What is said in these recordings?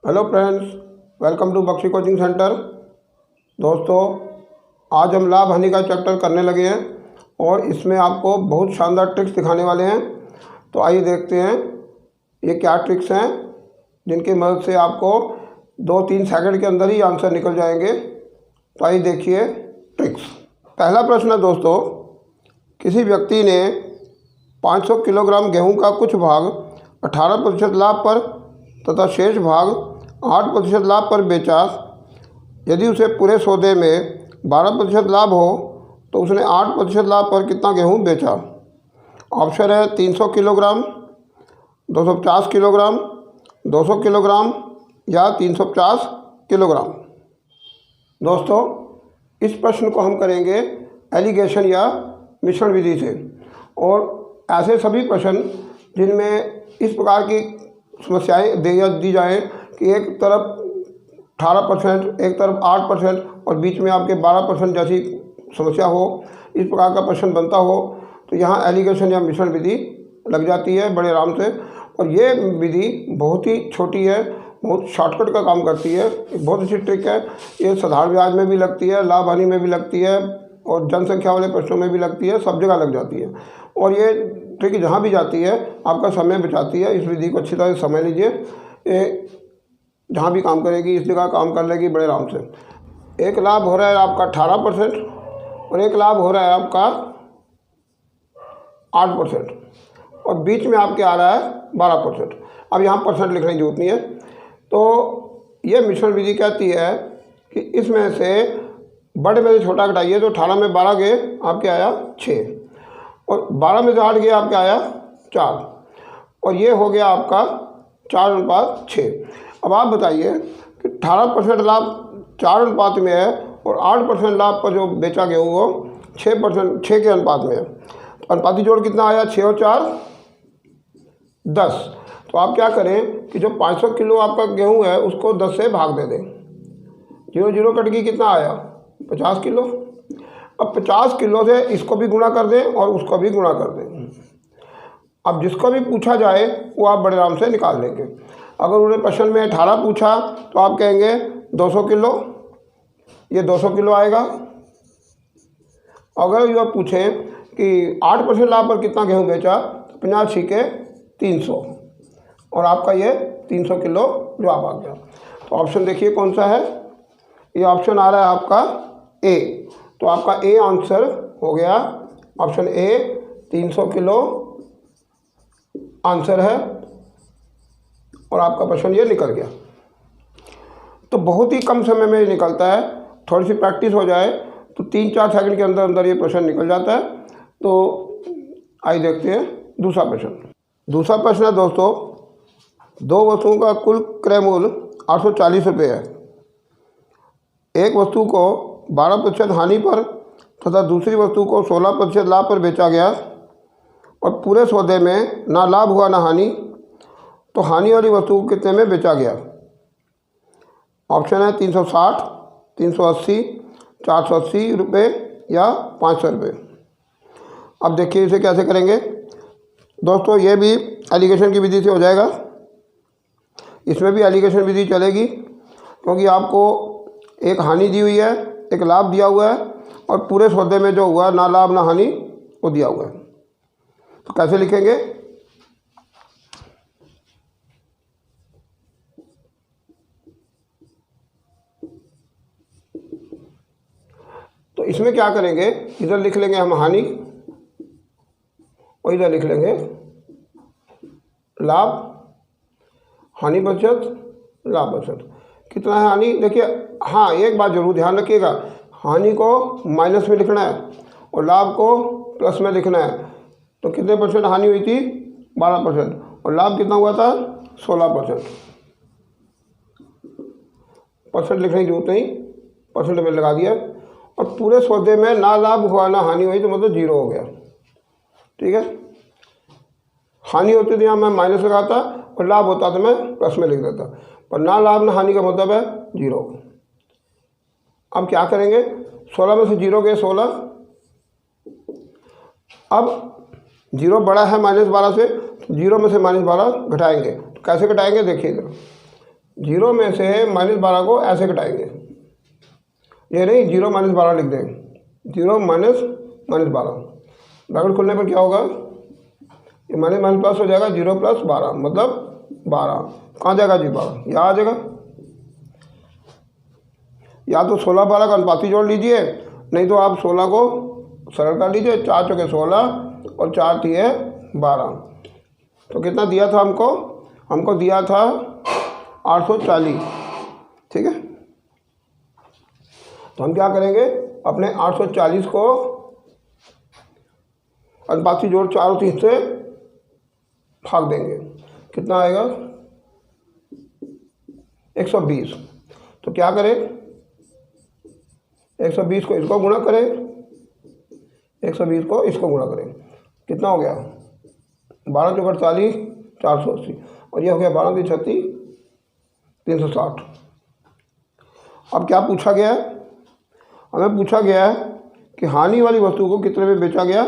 Hello friends, welcome to Bakshi coaching centre. दोस्तों, आज हम लाभ हानि का चैप्टर करने लगे हैं और इसमें आपको बहुत शानदार ट्रिक्स दिखाने वाले हैं। तो आइए देखते हैं ये क्या ट्रिक्स हैं जिनकी मदद से आपको 2-3 सेकंड के अंदर ही आंसर निकल जाएंगे। तो आइए देखिए ट्रिक्स। पहला प्रश्न है दोस्तों, किसी व्यक्ति ने 500 किलोग्राम गेहूं का कुछ भाग 18% लाभ पर तथा शेष भाग 8% लाभ पर बेचा। यदि उसे पूरे सौदे में 12% लाभ हो तो उसने 8% लाभ पर कितना गेहूं बेचा? ऑप्शन है 300 किलोग्राम, 250 किलोग्राम, 200 किलोग्राम या 350 किलोग्राम। दोस्तों, इस प्रश्न को हम करेंगे एलिगेशन या मिश्रण विधि से। और ऐसे सभी प्रश्न जिनमें इस प्रकार की समस्याएं दी जाएँ कि एक तरफ 18%, एक तरफ 8% और बीच में आपके 12% जैसी समस्या हो, इस प्रकार का प्रश्न बनता हो, तो यहाँ एलिगेशन या मिश्रण विधि लग जाती है बड़े आराम से। और ये विधि बहुत ही छोटी है, बहुत शॉर्टकट का काम करती है, एक बहुत अच्छी ट्रिक है। ये साधारण ब्याज में भी लगती है, लाभ हानि में भी लगती है और जनसंख्या वाले प्रश्नों में भी लगती है, सब जगह लग जाती है। और ये ट्रिक जहाँ भी जाती है आपका समय बचाती है। इस विधि को अच्छी तरह से समझ लीजिए, ये जहाँ भी काम करेगी इस जगह काम कर लेगी बड़े आराम से। एक लाभ हो रहा है आपका 18% और एक लाभ हो रहा है आपका 8% और बीच में आपके आ रहा है 12%। अब यहाँ परसेंट लिखने की जरूरत नहीं है। तो ये मिश्रण विधि कहती है कि इसमें से बड़े में से छोटा घटाइए, तो 18 में 12 गए आपके आया 6 और 12 में से 8 गया आपके आया 4 और ये हो गया आपका 4:6। अब आप बताइए कि 18% लाभ 4 अनुपात में है और 8% लाभ पर जो बेचा गेहूँ वो 6 के अनुपात में है। तो अनुपाती जोड़ कितना आया? 6 और 4 10। तो आप क्या करें कि जो 500 किलो आपका गेहूँ है उसको 10 से भाग दे दें। 0 कट गई, कितना आया? 50 किलो। अब 50 किलो से इसको भी गुणा कर दें और उसको भी गुणा कर दें। अब जिसको भी पूछा जाए वो आप बड़े आराम से निकाल लेंगे। अगर उन्होंने प्रश्न में 18 पूछा तो आप कहेंगे 200 किलो, ये 200 किलो आएगा। अगर ये पूछें कि 8% लाभ पर कितना गेहूँ बेचा, तो 50 छीके 300 और आपका ये 300 किलो जवाब आ गया। तो ऑप्शन देखिए कौन सा है, ये ऑप्शन आ रहा है आपका ए। तो आपका ए आंसर हो गया, ऑप्शन ए 300 किलो आंसर है और आपका प्रश्न ये निकल गया। तो बहुत ही कम समय में निकलता है, थोड़ी सी प्रैक्टिस हो जाए तो 3-4 सेकंड के अंदर अंदर ये प्रश्न निकल जाता है। तो आइए देखते हैं दूसरा प्रश्न। दूसरा प्रश्न है दोस्तों, 2 वस्तुओं का कुल क्रय मूल्य 840 रुपये है। एक वस्तु को 12% हानि पर तथा दूसरी वस्तु को 16% लाभ पर बेचा गया और पूरे सौदे में ना लाभ हुआ ना हानि, तो हानि वाली वस्तु को कितने में बेचा गया? ऑप्शन है 360, 380, 480 रुपये या 500 रुपये। अब देखिए इसे कैसे करेंगे दोस्तों। ये भी एलिगेशन की विधि से हो जाएगा, इसमें भी एलिगेशन विधि चलेगी क्योंकि आपको एक हानि दी हुई है, एक लाभ दिया हुआ है और पूरे सौदे में जो हुआ ना लाभ ना हानि वो दिया हुआ है। तो कैसे लिखेंगे? तो इसमें क्या करेंगे, इधर लिख लेंगे हम हानि और इधर लिख लेंगे लाभ। हानि बचत, लाभ बचत। कितना है हानि? देखिए, हाँ एक बात जरूर ध्यान रखिएगा, हानि को माइनस में लिखना है और लाभ को प्लस में लिखना है। तो कितने परसेंट हानि हुई थी? 12% और लाभ कितना हुआ था? 16%। परसेंट लिखने की जरूरत नहीं, परसेंट में लगा दिया। और पूरे सौदे में ना लाभ हुआ ना हानि हुई, तो मतलब 0 हो गया। ठीक है, हानि होती थी यहाँ मैं माइनस लगाता और लाभ होता तो मैं प्लस में लिख देता, पर ना लाभ ना हानि का मतलब है 0। अब क्या करेंगे, 16 में से 0 गए 16। अब 0 बड़ा है -12 से, 0 में से -12 घटाएंगे। तो कैसे घटाएंगे देखिएगा, 0 में से -12 को ऐसे घटाएंगे, ये नहीं 0 - 12 लिख दें, 0 - -12, ब्रैकेट खुलने पर क्या होगा, ये माइनस प्लस हो जाएगा, 0 + 12 मतलब 12, कहाँ जाएगा जी 12, यहाँ आ जाएगा। या तो 16 12 का अनुपाती जोड़ लीजिए, नहीं तो आप 16 को सरल कर लीजिए, 4 चौके 16 और 4 तिये 12, तो कितना दिया था हमको दिया था 840, ठीक है। तो हम क्या करेंगे, अपने 840 को अनुपाती जोड़ 4 और 3 से भाग देंगे, कितना आएगा 120। तो क्या करें, 120 को इसको गुणा करें, 120 को इसको गुणा करें, कितना हो गया 12 चौक 48, 480, और ये हो गया 12 × 36 360। अब क्या पूछा गया है, हमें पूछा गया है कि हानि वाली वस्तु को कितने में बेचा गया।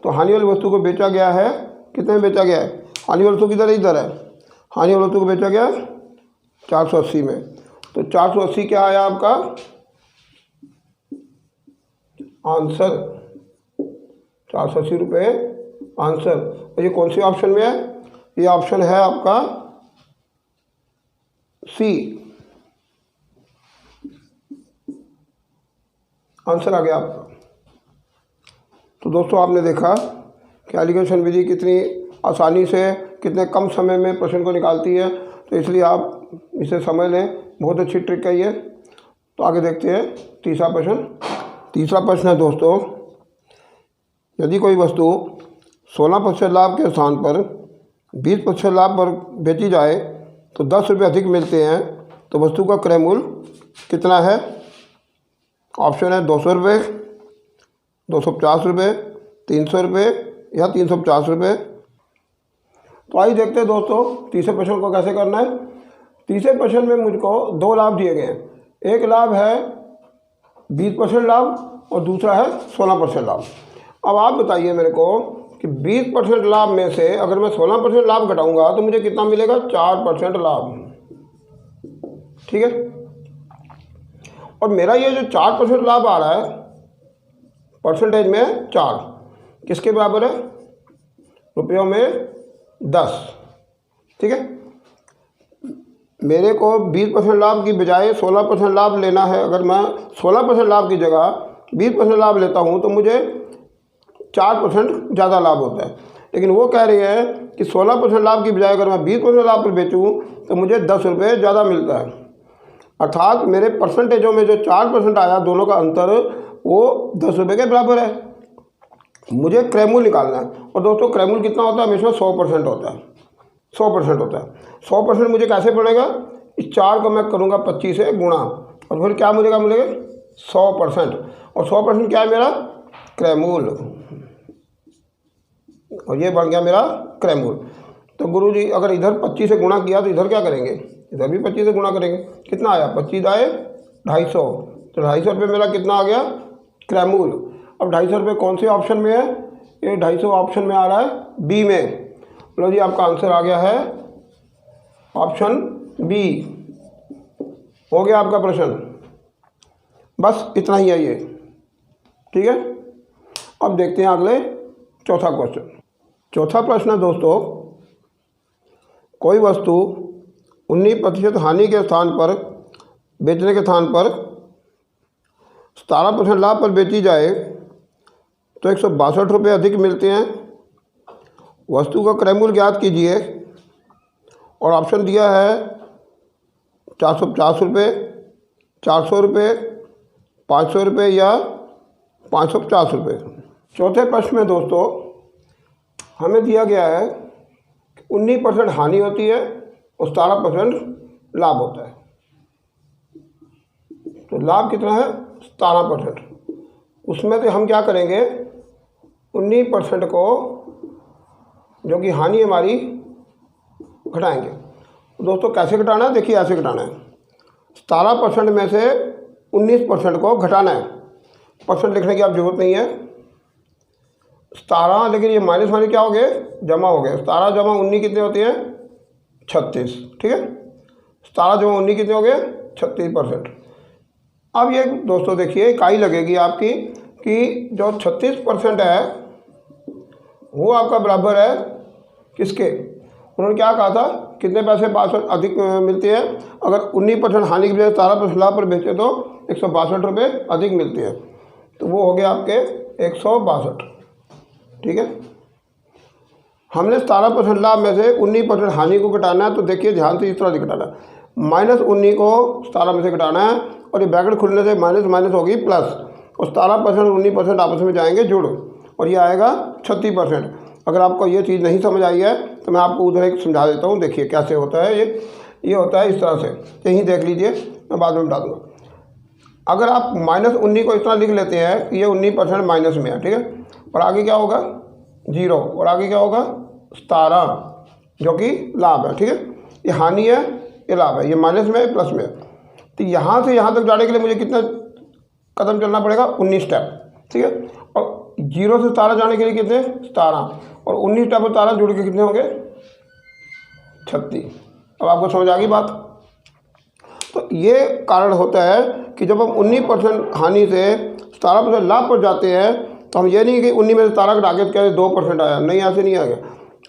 तो हानि वाली वस्तु को बेचा गया है, कितने में बेचा गया है, हानि वाली वस्तु किधर है, इधर है, हानि वाली वस्तु को बेचा गया 480 में। तो 480 क्या आया आपका आंसर, 480 रुपये आंसर। और ये कौन सी ऑप्शन में है, ये ऑप्शन है आपका सी, आंसर आ गया आपका। तो दोस्तों आपने देखा कि एलिगेशन विधि कितनी आसानी से कितने कम समय में प्रश्न को निकालती है, तो इसलिए आप इसे समझ लें, बहुत अच्छी ट्रिक है ये। तो आगे देखते हैं तीसरा प्रश्न। तीसरा प्रश्न है दोस्तों, यदि कोई वस्तु 16% लाभ के स्थान पर 20% लाभ पर बेची जाए तो 10 रुपये अधिक मिलते हैं, तो वस्तु का क्रय मूल्य कितना है। ऑप्शन है 200 रुपये, 250 रुपये, 300 रुपये या 350 रुपये। तो आइए देखते हैं दोस्तों तीसरे प्रश्न को कैसे करना है। तीसरे प्रश्न में मुझको 2 लाभ दिए गए हैं, एक लाभ है 20% लाभ और दूसरा है 16% लाभ। अब आप बताइए मेरे को कि 20% लाभ में से अगर मैं 16% लाभ घटाऊंगा तो मुझे कितना मिलेगा, 4% लाभ, ठीक है। और मेरा ये जो 4% लाभ आ रहा है परसेंटेज में 4, किसके बराबर है, रुपयों में 10, ठीक है। मेरे को 20% लाभ की बजाय 16% लाभ लेना है। अगर मैं 16% लाभ की जगह 20% लाभ लेता हूँ तो मुझे 4% ज़्यादा लाभ होता है, लेकिन वो कह रही है कि 16% लाभ की बजाय अगर मैं 20% लाभ पर बेचूँ तो मुझे 10 रुपये ज़्यादा मिलता है। अर्थात मेरे परसेंटेजों में जो 4% आया, दोनों का अंतर वो 10 रुपये के बराबर है। मुझे क्रय मूल्य निकालना है, और दोस्तों क्रय मूल्य कितना होता है, हमेशा 100% होता है, 100% होता है। 100% मुझे कैसे पड़ेगा, इस 4 को मैं करूँगा 25 से गुणा, और फिर क्या मिलेगा 100%, और 100% क्या है मेरा क्रय मूल्य, और ये बन गया मेरा क्रय मूल्य। तो गुरुजी अगर इधर 25 से गुणा किया तो इधर क्या करेंगे, इधर भी 25 से गुणा करेंगे, कितना आया 25 आए 250, तो 250 रुपये मेरा कितना आ गया क्रय मूल्य। अब 250 रुपये कौन से ऑप्शन में है, ये 250 ऑप्शन में आ रहा है बी में। लो जी आपका आंसर आ गया है ऑप्शन बी, हो गया आपका प्रश्न। बस इतना ही है ये, ठीक है। अब देखते हैं अगले चौथा क्वेश्चन। चौथा प्रश्न है दोस्तों, कोई वस्तु 19% हानि के स्थान पर बेचने के स्थान पर 17% लाभ पर बेची जाए तो 162 रुपये अधिक मिलते हैं। वस्तु का क्रय मूल्य ज्ञात कीजिए, और ऑप्शन दिया है 450 रुपये, 400 रुपये, 500 रुपये या 550 रुपये। चौथे प्रश्न में दोस्तों हमें दिया गया है 19% हानि होती है और 17% लाभ होता है। तो लाभ कितना है 17%, उसमें से हम क्या करेंगे 19% को जो कि हानि हमारी घटाएंगे। दोस्तों कैसे घटाना है, देखिए ऐसे घटाना है, 17% में से 19% को घटाना है। परसेंट लिखने की आप जरूरत नहीं है, 17, लेकिन ये माइनस माइनस क्या हो गए, जमा हो गए। 17 जमा 19 कितने होते हैं 36, ठीक है। 17 जो 19 कितने हो गए 36%। अब ये दोस्तों देखिए इकाई लगेगी आपकी कि जो 36% है वो आपका बराबर है किसके, उन्होंने क्या कहा था कितने पैसे 62 अधिक मिलते हैं, अगर 19% हानि की बजाय 17% लाभ पर बेचे तो 162 रुपये अधिक मिलते हैं, तो वो हो गया आपके 162। ठीक है, हमने 17% लाभ में से 19% हानि को घटाना है, तो देखिए ध्यान से इस तरह से घटाना है, -19 को 17 में से घटाना है और ये ब्रैकेट खुलने से माइनस माइनस होगी प्लस, और 17% और 19% आपस में जाएंगे जुड़ और ये आएगा 36%। अगर आपको ये चीज़ नहीं समझ आई है तो मैं आपको उधर एक समझा देता हूँ, देखिए कैसे होता है ये होता है इस तरह से, यहीं देख लीजिए, मैं बाद में बता दूँगा। अगर आप -19 को इस तरह लिख लेते हैं कि ये 19% माइनस में है, ठीक है, और आगे क्या होगा 0 और आगे क्या होगा 17 जो कि लाभ है। ठीक है, ये हानि है ये लाभ है, ये माइनस में है प्लस में है, तो यहाँ से यहाँ तक जाने के लिए मुझे कितना कदम चलना पड़ेगा 19 स्टेप। ठीक है, और 0 से 17 जाने के लिए कितने 17 और 19 स्टेप और 17 जुड़ के कितने होंगे 36। अब आपको समझ आ गई बात। तो ये कारण होता है कि जब हम 19% हानि से 17% लाभ पर जाते हैं तो हम ये नहीं कि 19 में से 17 घटा के क्या 2% आया, नहीं ऐसे नहीं आएगा।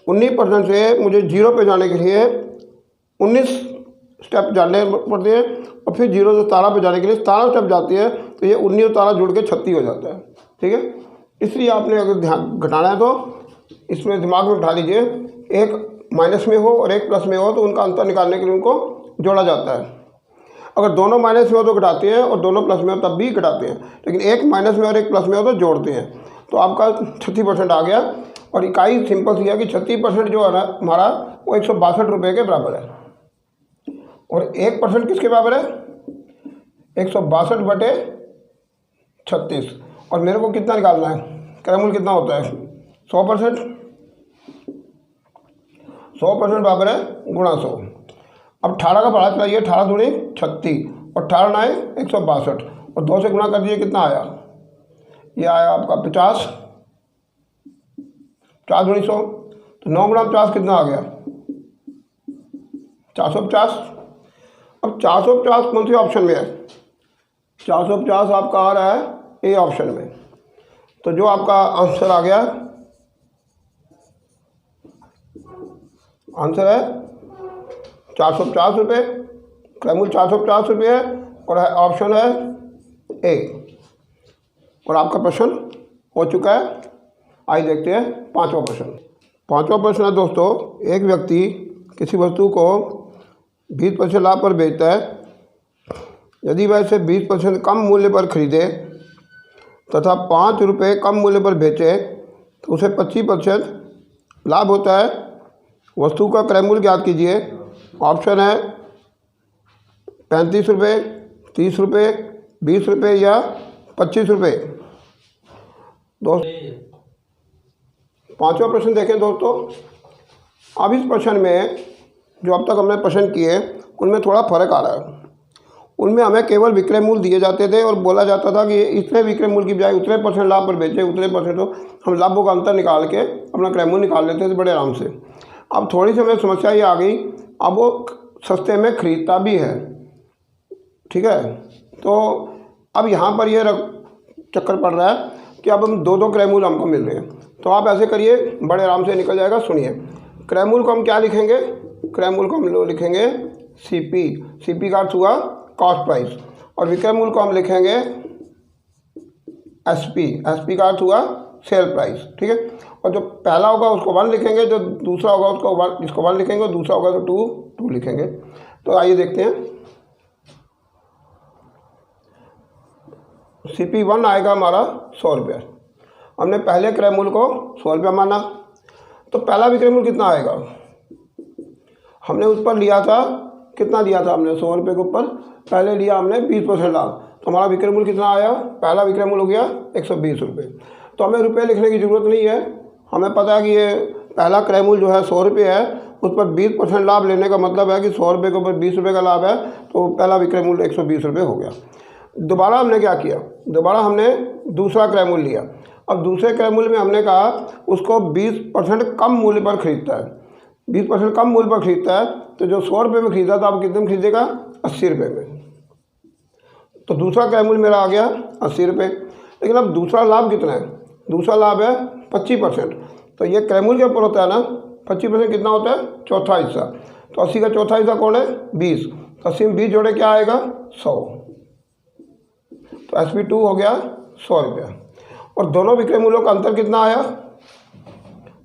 19% से मुझे 0 पे जाने के लिए 19 स्टेप जाने पड़ते हैं और फिर 0 से 17 पे जाने के लिए 17 स्टेप जाते हैं, तो ये 19 और 17 जुड़ के 36 हो जाता है। ठीक है, इसलिए आपने अगर ध्यान घटाना है तो इसमें दिमाग में बिठा लीजिए, एक माइनस में हो और एक प्लस में हो तो उनका अंतर निकालने के लिए उनको जोड़ा जाता है। अगर दोनों माइनस में हो तो घटाते हैं और दोनों प्लस में हो तब भी घटाते हैं, लेकिन एक माइनस में और एक प्लस में हो तो जोड़ते हैं। तो आपका 36% आ गया और इकाई सिंपल सी है कि 36% जो है ना हमारा वो 162 रुपये के बराबर है, और 1% किसके बराबर है 162/36। और मेरे को कितना निकालना है, क्रयमूल्य कितना होता है 100%, 100% बराबर है गुणा 100। अब 18 का पढ़ा चलाइए, 18 दूनी 36 और 18 9 162 और 2 से गुणा कर दीजिए, कितना आया, ये आया आपका 50, 4 दूनी 100, तो 9 गुणा 50 कितना आ गया 450। अब 450 कौन से ऑप्शन में है, 450 आपका आ रहा है ए ऑप्शन में, तो जो आपका आंसर आ गया, आंसर है 450 रुपये, क्रयमूल्य 450 रुपये है और ऑप्शन है ए। और आपका प्रश्न हो चुका है। आइए देखते हैं पांचवा प्रश्न। पांचवा प्रश्न है दोस्तों, एक व्यक्ति किसी वस्तु को 20% लाभ पर बेचता है, यदि वह इसे 20% कम मूल्य पर खरीदे तथा 5 रुपये कम मूल्य पर बेचे तो उसे 25% लाभ होता है। वस्तु का क्रयमूल्य ज्ञात कीजिए। ऑप्शन है 35 रुपये, 30 रुपये, 20 रुपये या 25 रुपये। पांचवा प्रश्न देखें दोस्तों। अब इस प्रश्न में जो अब तक हमने प्रश्न किए उनमें थोड़ा फर्क आ रहा है। उनमें हमें केवल विक्रय मूल्य दिए जाते थे और बोला जाता था कि इतने विक्रय मूल्य की बजाय उतने % लाभ पर बेचे, उतने %, तो हम लाभों का अंतर निकाल के अपना क्रय मूल्य निकाल लेते थे बड़े आराम से। अब थोड़ी सी हमें समस्या ये आ गई, अब वो सस्ते में खरीदता भी है, ठीक है, तो अब यहाँ पर ये चक्कर पड़ रहा है कि अब हम 2 क्रय मूल्य हमको मिल रहे हैं। तो आप ऐसे करिए, बड़े आराम से निकल जाएगा। सुनिए, क्रय मूल्य को हम क्या लिखेंगे, क्रय मूल्य को हम लिखेंगे सीपी, सीपी का अर्थ हुआ कॉस्ट प्राइस, और विक्रय मूल्य को हम लिखेंगे एसपी, एसपी का अर्थ हुआ सेल प्राइस, ठीक है। और जो पहला होगा उसको 1 लिखेंगे, जो दूसरा होगा उसको 1, इसको 1 लिखेंगे, और दूसरा होगा तो 2 लिखेंगे। तो आइए देखते हैं। सीपी 1 आएगा हमारा 100 रुपये। हमने पहले क्रय मूल्य को 100 रुपया माना, तो पहला विक्रय मूल्य कितना आएगा, हमने उस पर लिया था, कितना लिया था हमने 100 रुपये के ऊपर पहले लिया हमने 20% लाभ, तो हमारा विक्रय मूल्य कितना आया, पहला विक्रय मूल्य हो गया 120 रुपये। तो हमें रुपये लिखने की ज़रूरत नहीं है, हमें पता है कि ये पहला क्रय मूल्य जो है 100 रुपये है, उस पर 20% लाभ लेने का मतलब है कि 100 रुपये के ऊपर 20 रुपये का लाभ है, तो पहला विक्रय मूल्य 120 रुपये हो गया। दोबारा हमने क्या किया, दोबारा हमने दूसरा क्रय मूल्य लिया। अब दूसरे क्रय मूल्य में हमने कहा उसको 20% कम मूल्य पर खरीदता है, 20% कम मूल्य पर खरीदता है तो जो 100 रुपये में खरीदा था आप कितने में खरीदेगा? 80 रुपये में। तो दूसरा क्रय मूल्य मेरा आ गया 80 रुपये। लेकिन अब दूसरा लाभ कितना है? दूसरा लाभ है 25%। तो ये क्रय मूल्य के ऊपर होता है ना, 25% कितना होता है? चौथा हिस्सा। तो 80 का चौथा हिस्सा कौन है? 20। तो 80 में 20 जोड़े क्या आएगा? 100। तो SP2 हो गया 100 रुपया। और दोनों विक्रय मूल्यों का अंतर कितना आया?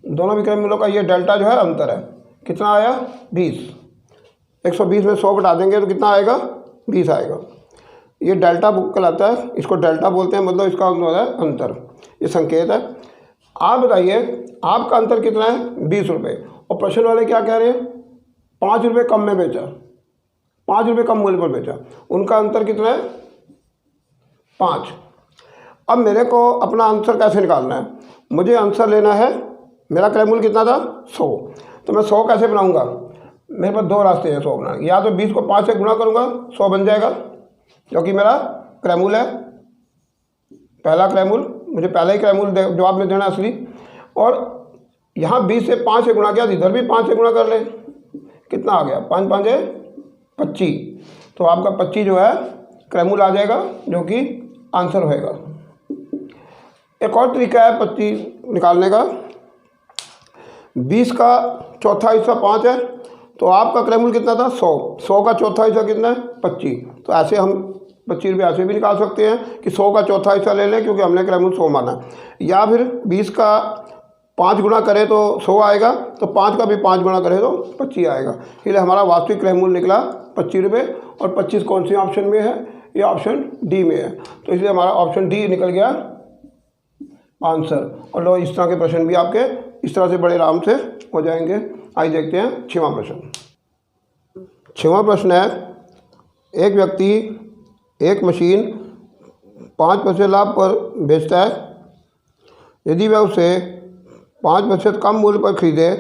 दोनों विक्रय मूल्यों का ये डेल्टा जो है अंतर है, कितना आया? 20। 120 में 100 घटा देंगे तो कितना आएगा? 20 आएगा। ये डेल्टा बुक कहलाता है, इसको डेल्टा बोलते हैं, मतलब इसका होता है अंतर, ये संकेत है। आप बताइए आपका अंतर कितना है? 20 रुपये। और प्रश्न वाले क्या कह रहे हैं? 5 रुपये कम में बेचा, 5 रुपये कम मूल्य पर बेचा, उनका अंतर कितना है? 5। अब मेरे को अपना आंसर कैसे निकालना है? मुझे आंसर लेना है, मेरा क्रय मूल्य कितना था? 100। तो मैं 100 कैसे बनाऊंगा? मेरे पास दो रास्ते हैं 100 बनाने। या तो 20 को 5 से गुणा करूंगा, 100 बन जाएगा, क्योंकि मेरा क्रय मूल्य है, पहला क्रय मूल्य, मुझे पहला ही क्रय मूल्य जवाब में देना असली। और यहाँ 20 से 5 से गुणा किया, इधर भी 5 से गुणा कर ले, कितना आ गया? 5 5 है 25। तो आपका 25 जो है क्रय मूल्य आ जाएगा, जो कि आंसर होएगा। एक और तरीका है 25 निकालने का। 20 का चौथा हिस्सा 5 है, तो आपका क्रय मूल्य कितना था? 100। 100 का चौथा हिस्सा कितना है? 25। तो ऐसे हम 25 रुपये ऐसे भी निकाल सकते हैं कि 100 का चौथा हिस्सा ले लें, क्योंकि हमने क्रय मूल्य 100 माना है। या फिर 20 का 5 गुणा करें तो 100 आएगा, तो 5 का भी 5 गुणा करें तो 25 आएगा। इसलिए हमारा वास्तविक क्रय मूल्य निकला 25 रुपये। और 25 कौन सी ऑप्शन में है? ये ऑप्शन डी में है। तो इसलिए हमारा ऑप्शन डी निकल गया आंसर। और लो, इस तरह के प्रश्न भी आपके इस तरह से बड़े आराम से हो जाएंगे। आइए देखते हैं 6वां प्रश्न। 6वां प्रश्न है, एक व्यक्ति एक मशीन 5% लाभ पर बेचता है। यदि वह उसे 5% कम मूल्य पर खरीदे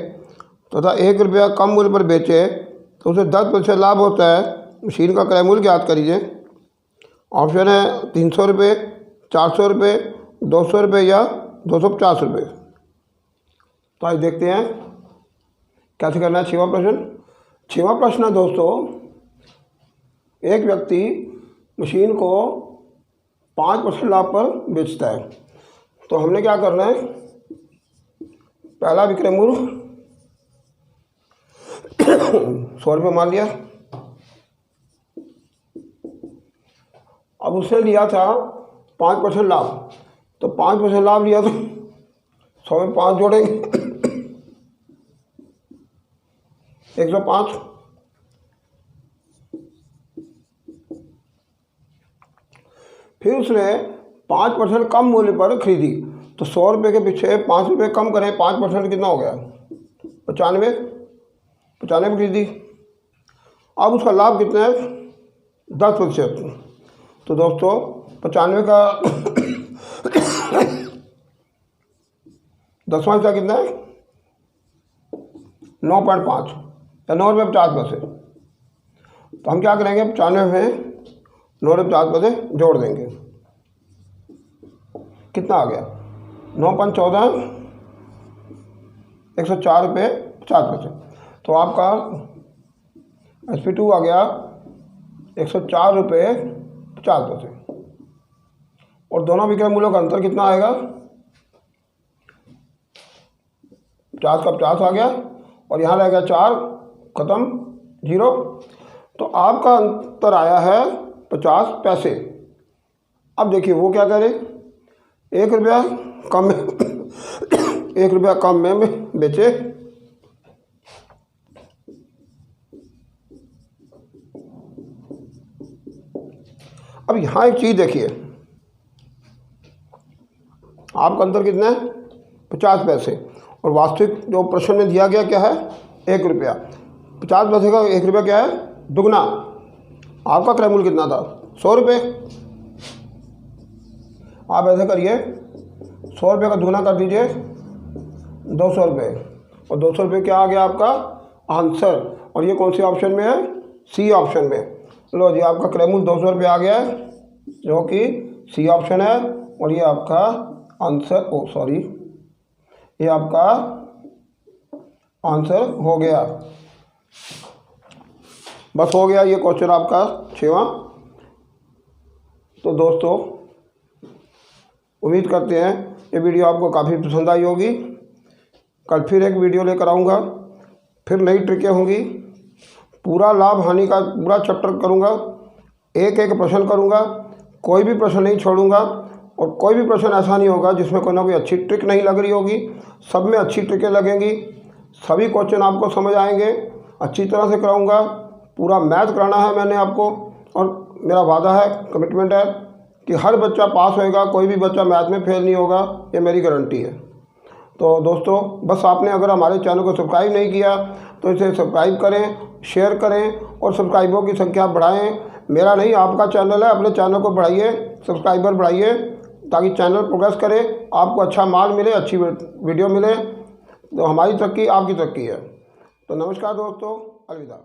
तथा 1 रुपया कम मूल्य पर बेचे तो उसे 10% लाभ होता है। मशीन का क्रय मूल्य ज्ञात करिए। ऑप्शन है 300 रुपये, 400 रुपये, 200 रुपये या 250 रुपये। तो आज देखते हैं कैसे करना है 6वां प्रश्न। 6वां प्रश्न है दोस्तों, एक व्यक्ति मशीन को 5% लाभ पर बेचता है। तो हमने क्या करना है? पहला विक्रय मूल्य 100 रुपये मान लिया। अब उसने लिया था 5% लाभ, तो 5% लाभ लिया तो 100 में 5 जोड़ेंगे 105। फिर उसने 5% कम मूल्य पर खरीदी, तो 100 रुपये के पीछे 5 रुपये कम करें, 5% कितना हो गया? 95 में खरीदी। अब उसका लाभ कितना है? 10%। तो दोस्तों 95 का 10वां हिस्सा कितना है? 9.5 या 9 रुपये 50 पैसे। तो हम क्या करेंगे? 95 में 9 रुपये 50 पैसे जोड़ देंगे, कितना आ गया? 9 5 14, 104 रुपये 50 पैसे। तो आपका SP2 आ गया 104 रुपये 50 पैसे। और दोनों विक्रय मूल्यों का अंतर कितना आएगा? 50 का 50 आ गया, और यहाँ रह गया 4, खत्म 0। तो आपका अंतर आया है 50 पैसे। अब देखिए वो क्या करे, 1 रुपया कम में 1 रुपया कम में बेचे। अब यहाँ एक चीज़ देखिए, आपका अंतर कितना है? 50 पैसे। और वास्तविक जो प्रश्न में दिया गया क्या है? 1 रुपया। 50 पैसे का 1 रुपया क्या है? दुगना। आपका क्रय मूल्य कितना था? 100 रुपये। आप ऐसे करिए, 100 रुपये का दुगना कर दीजिए 200 रुपये, और 200 रुपये क्या आ गया आपका आंसर। और ये कौन से ऑप्शन में है? सी ऑप्शन में। लो जी, आपका क्रय मूल्य 200 रुपये आ गया है, जो कि सी ऑप्शन है। और ये आपका आंसर, ये आपका आंसर हो गया। बस हो गया ये क्वेश्चन आपका 6वां। तो दोस्तों उम्मीद करते हैं ये वीडियो आपको काफ़ी पसंद आई होगी। कल फिर एक वीडियो लेकर आऊँगा, फिर नई ट्रिकें होंगी। पूरा लाभ हानि का पूरा चैप्टर करूँगा, एक एक प्रश्न करूँगा, कोई भी प्रश्न नहीं छोड़ूंगा और कोई भी प्रश्न ऐसा नहीं होगा जिसमें कोई ना कोई अच्छी ट्रिक नहीं लग रही होगी। सब में अच्छी ट्रिकें लगेंगी, सभी क्वेश्चन आपको समझ आएंगे। अच्छी तरह से कराऊंगा, पूरा मैथ कराना है मैंने आपको, और मेरा वादा है, कमिटमेंट है कि हर बच्चा पास होएगा, कोई भी बच्चा मैथ में फेल नहीं होगा, ये मेरी गारंटी है। तो दोस्तों बस आपने अगर हमारे चैनल को सब्सक्राइब नहीं किया तो इसे सब्सक्राइब करें, शेयर करें और सब्सक्राइबरों की संख्या बढ़ाएं। मेरा नहीं, आपका चैनल है, अपने चैनल को बढ़ाइए, सब्सक्राइबर बढ़ाइए ताकि चैनल प्रोग्रेस करे, आपको अच्छा माल मिले, अच्छी वीडियो मिले। तो हमारी तरक्की आपकी तरक्की है। तो नमस्कार दोस्तों, अलविदा।